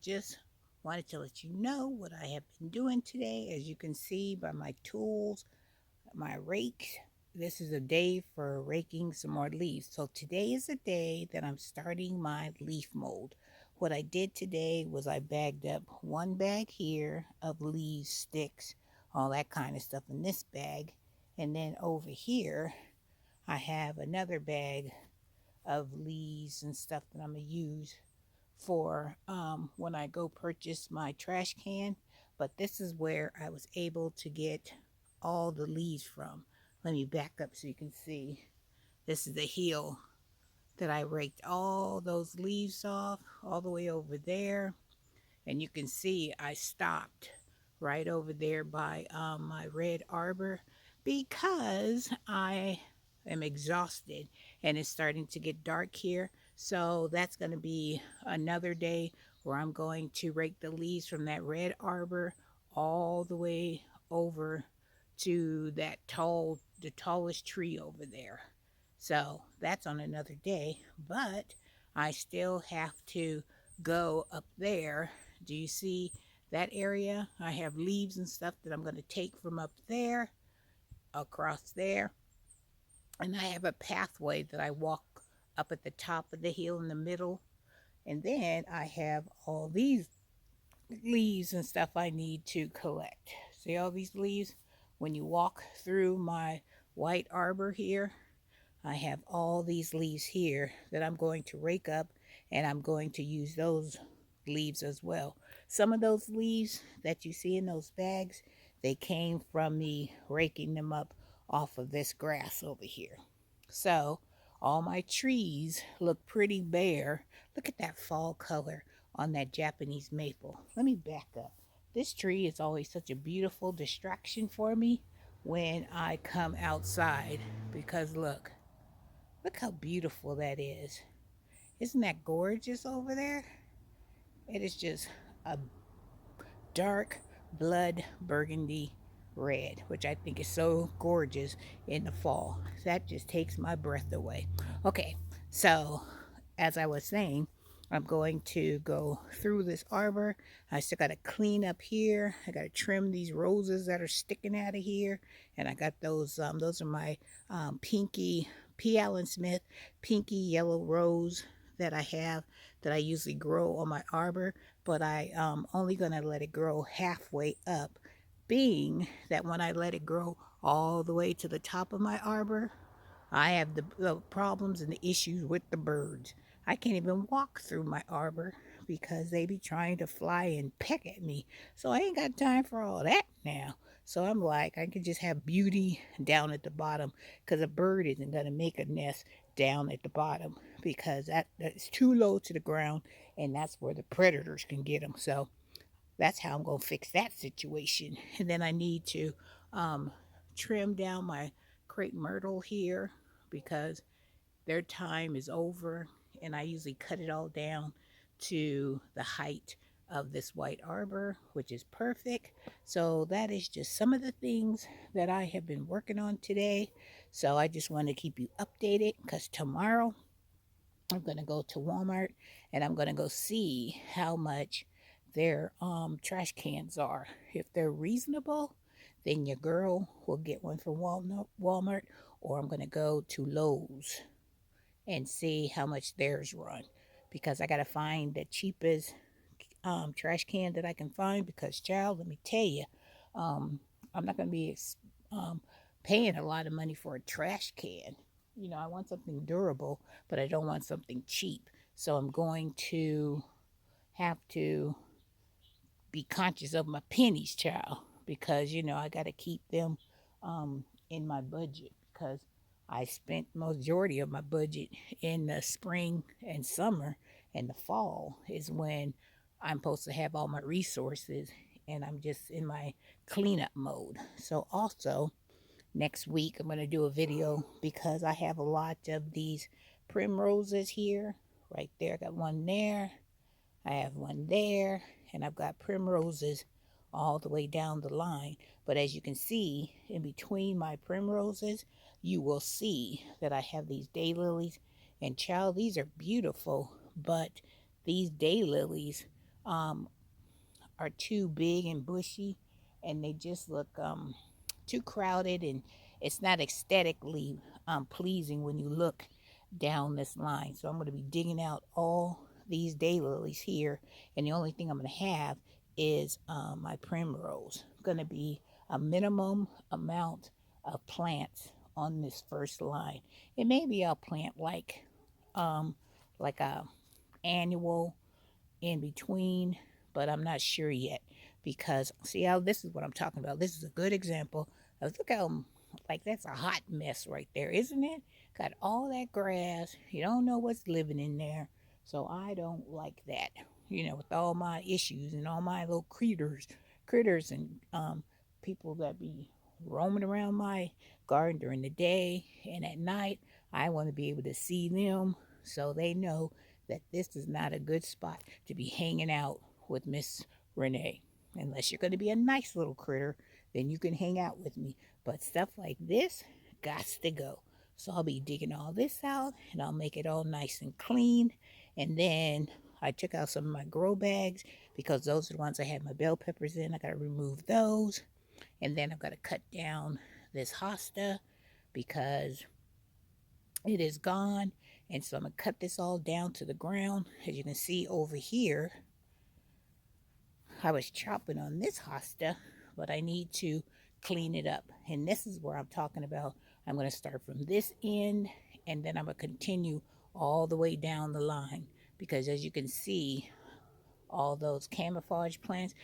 just wanted to let you know what I have been doing today. As you can see by my tools, my rake, this is a day for raking some more leaves. So today is the day that I'm starting my leaf mold. What I did today was I bagged up one bag here of leaves, sticks, all that kind of stuff in this bag. And then over here, I have another bag of leaves and stuff that I'm going to use for when I go purchase my trash can. But this is where I was able to get all the leaves from. Let me back up so you can see. This is the hill that I raked all those leaves off all the way over there. And you can see I stopped right over there by my red arbor because I am exhausted and it's starting to get dark here. So that's going to be another day where I'm going to rake the leaves from that red arbor all the way over to the tallest tree over there. So that's on another day, but I still have to go up there. Do you see that area? I have leaves and stuff that I'm going to take from up there across there. And I have a pathway that I walk up at the top of the hill in the middle. And then I have all these leaves and stuff I need to collect. See all these leaves? When you walk through my white arbor here, I have all these leaves here that I'm going to rake up, and I'm going to use those leaves as well. Some of those leaves that you see in those bags, they came from me raking them up off of this grass over here. So all my trees look pretty bare. Look at that fall color on that Japanese maple. Let me back up. This tree is always such a beautiful distraction for me when I come outside because look how beautiful that is. Isn't that gorgeous over there? It is just a dark blood burgundy red, which I think is so gorgeous in the fall. That just takes my breath away. Okay, so as I was saying, I'm going to go through this arbor. I still got to clean up here. I got to trim these roses that are sticking out of here. And I got those are my pinky, P. Allen Smith, pinky yellow rose that I have that I usually grow on my arbor. But I only going to let it grow halfway up, being that when I let it grow all the way to the top of my arbor, I have the problems and the issues with the birds. I can't even walk through my arbor because they be trying to fly and peck at me. So I ain't got time for all that now. So I'm like, I can just have beauty down at the bottom because a bird isn't going to make a nest down at the bottom because that's too low to the ground and that's where the predators can get them. So that's how I'm going to fix that situation. And then I need to um, trim down my crepe myrtle here because their time is over. And I usually cut it all down to the height of this white arbor, which is perfect. So that is just some of the things that I have been working on today. So I just want to keep you updated because tomorrow I'm going to go to Walmart and I'm going to go see how much their trash cans are. If they're reasonable, then your girl will get one from Walmart, or I'm going to go to Lowe's and see how much theirs run because I got to find the cheapest trash can that I can find because, child, let me tell you, um, I'm not going to be um, paying a lot of money for a trash can. You know, I want something durable, but I don't want something cheap. So I'm going to have to be conscious of my pennies, child, because, you know, I got to keep them in my budget because I spent majority of my budget in the spring and summer, and the fall is when I'm supposed to have all my resources and I'm just in my cleanup mode. So also next week I'm going to do a video because I have a lot of these primroses here. Right there, I got one there. I have one there, and I've got primroses all the way down the line. But as you can see, in between my primroses, you will see that I have these daylilies. And child, these are beautiful, but these daylilies um, are too big and bushy, and they just look too crowded, and it's not aesthetically pleasing when you look down this line. So I'm going to be digging out all these daylilies here, and the only thing I'm going to have is my primrose. Going to be a minimum amount of plants on this first line, and maybe I'll plant um, like a annual in between, but I'm not sure yet, because see how this is what I'm talking about. This is a good example of, look how, like, that's a hot mess right there, isn't it? Got all that grass. You don't know what's living in there. So I don't like that. With all my issues and all my little critters and people that be roaming around my garden during the day and at night, I want to be able to see them so they know that this is not a good spot to be hanging out with Miss Renee. Unless you're going to be a nice little critter, then you can hang out with me. But stuff like this gots to go. So I'll be digging all this out, and I'll make it all nice and clean. And then I took out some of my grow bags because those are the ones I had my bell peppers in. I got to remove those. And then I've got to cut down this hosta because it is gone. And so I'm going to cut this all down to the ground. As you can see over here, I was chopping on this hosta, but I need to clean it up. And this is where I'm talking about. I'm going to start from this end, and then I'm going to continue all the way down the line. Because as you can see, all those camouflage plants,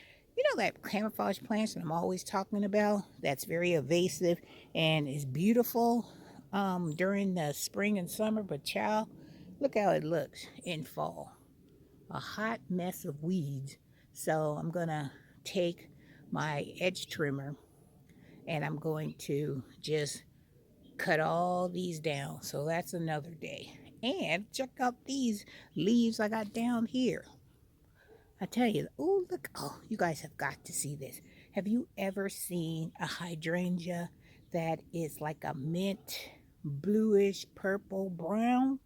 that camouflage plants that I'm always talking about, that's very evasive and is beautiful during the spring and summer, but child, look how it looks in fall. A hot mess of weeds. So I'm gonna take my edge trimmer, and I'm going to just cut all these down. So that's another day. And check out these leaves I got down here. I tell you, oh, look, oh, you guys have got to see this. Have you ever seen a hydrangea that is like a mint, bluish, purple, brown?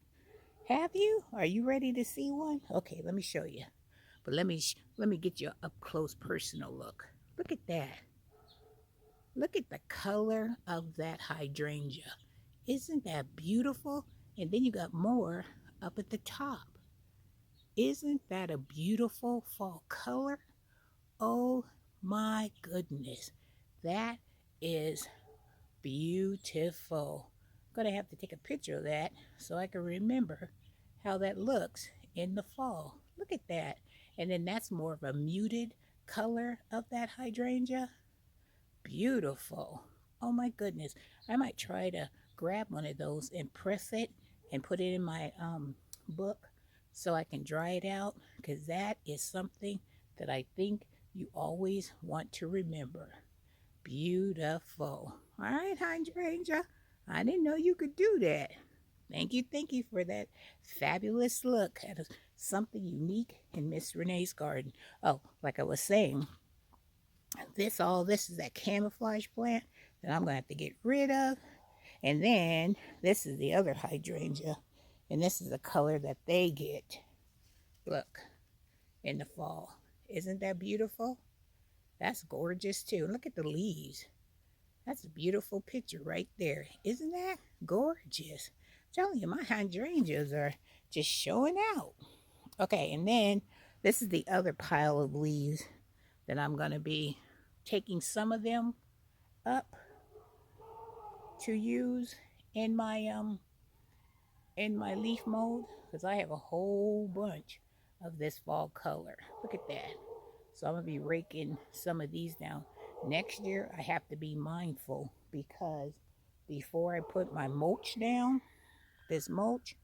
Have you? Are you ready to see one? Okay, let me show you. But let me get you a up close personal look. Look at that. Look at the color of that hydrangea. Isn't that beautiful? And then you got more up at the top. Isn't that a beautiful fall color? Oh my goodness. That is beautiful. I'm going to have to take a picture of that so I can remember how that looks in the fall. Look at that. And then that's more of a muted color of that hydrangea. Beautiful. Oh my goodness. I might try to grab one of those and press it and put it in my book so I can dry it out, because that is something that I think you always want to remember. Beautiful. All right, hydrangea. I didn't know you could do that. Thank you for that fabulous look at something unique in Miss Renee's garden. Oh, like I was saying, this is that camouflage plant that I'm gonna have to get rid of. And then this is the other hydrangea, and this is the color that they get. Look, in the fall. Isn't that beautiful? That's gorgeous too. Look at the leaves. That's a beautiful picture right there. Isn't that gorgeous? I'm telling you, my hydrangeas are just showing out. Okay, and then this is the other pile of leaves that I'm going to be taking some of them up to use in my leaf mold, because I have a whole bunch of this fall color. Look at that. So I'm going to be raking some of these down. Next year, I have to be mindful, because before I put my mulch down, this mulch,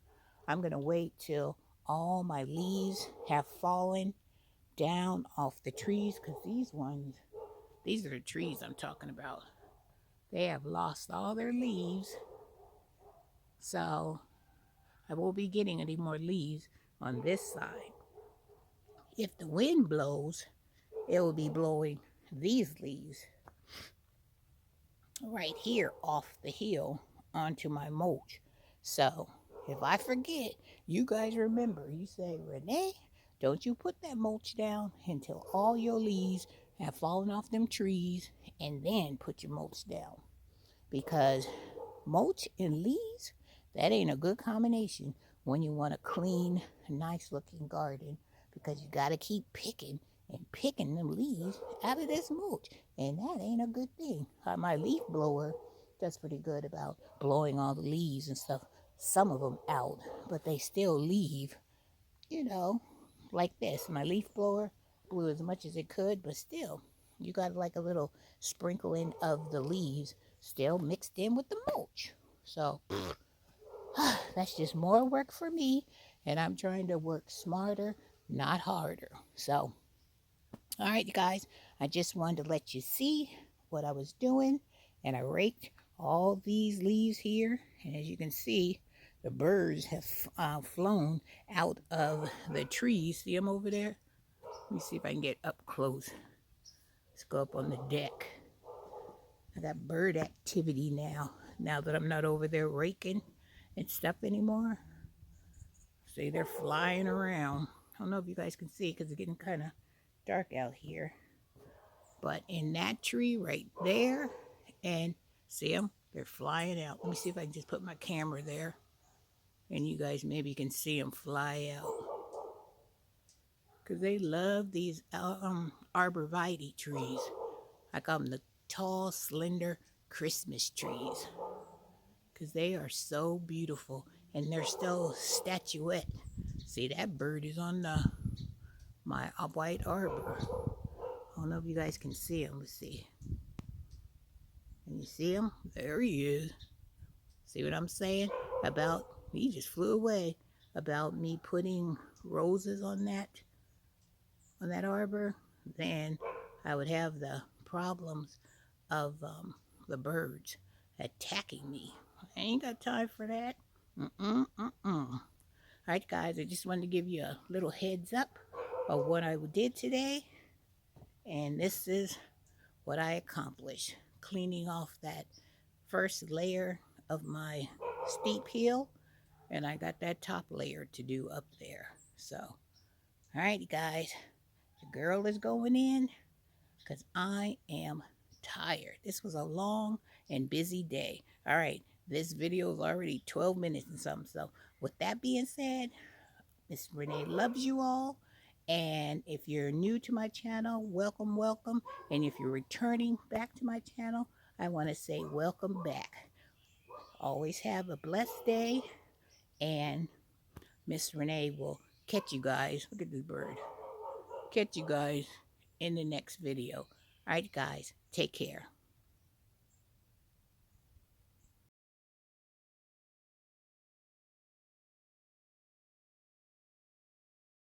I'm going to wait till all my leaves have fallen down off the trees, because these are the trees I'm talking about. They have lost all their leaves, so I won't be getting any more leaves on this side. If the wind blows, it will be blowing these leaves right here off the hill onto my mulch. So if I forget, you guys remember, you say, Renee, Don't you put that mulch down until all your leaves have fallen off them trees, and then put your mulch down. Because mulch and leaves, that ain't a good combination when you want a clean, nice looking garden, because you got to keep picking and picking them leaves out of this mulch, and that ain't a good thing. My leaf blower does pretty good about blowing all the leaves and stuff, some of them out, but they still leave, you know, like this. My leaf blower blew as much as it could, but still, you got like a little sprinkling of the leaves still mixed in with the mulch. So that's just more work for me, and I'm trying to work smarter, not harder. So, all right, you guys, I just wanted to let you see what I was doing, and I raked all these leaves here, and as you can see, the birds have flown out of the trees. See them over there? Let me see if I can get up close. Let's go up on the deck. I got bird activity now that I'm not over there raking and stuff anymore. See, they're flying around. I don't know if you guys can see because it's getting kind of dark out here. But in that tree right there, and see them? They're flying out. Let me see if I can just put my camera there, and you guys maybe can see them fly out. Because they love these arborvitae trees. I call them the tall, slender Christmas trees. Because they are so beautiful, and they're still statuette. See, that bird is on my white arbor. I don't know if you guys can see him. Let's see. Can you see him? There he is. See what I'm saying? About, he just flew away. About me putting roses on that arbor, then I would have the problems of the birds attacking me. I ain't got time for that. All right, guys, I just wanted to give you a little heads up of what I did today. And this is what I accomplished. Cleaning off that first layer of my steep hill. And I got that top layer to do up there. So, all right, guys. The girl is going in because I am tired. This was a long and busy day. All right, this video is already 12 minutes and something. So with that being said, Miss Renee loves you all. And if you're new to my channel, welcome, welcome. And if you're returning back to my channel, I want to say welcome back. Always have a blessed day. And Miss Renee will catch you guys. Look at this bird. Catch you guys in the next video. All right, guys, take care.